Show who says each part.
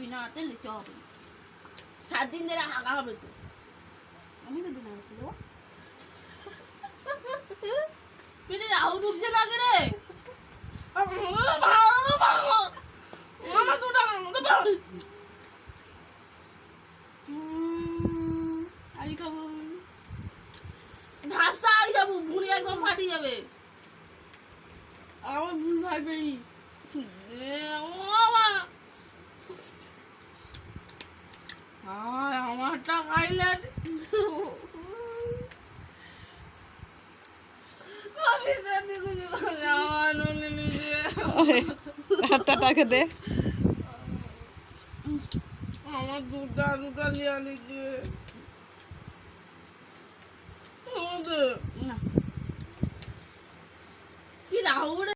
Speaker 1: বিনা হাতে নিতে হবে 7 দিন ধরে হাগা হবে তো আমি তো বিনা হাতে দেবো পেটে রাহু ঢুকছে লাগে রে মামা দুটা আমি খাবো ধাপসা আই যাবো ভুঁড়ি একদম ফাটি যাবে আমার ভুল ভাববে মামা আমারটা খাইলে
Speaker 2: তাকে দে
Speaker 1: আমার দুটা লিয়া লিজিয়ে কি রাহুল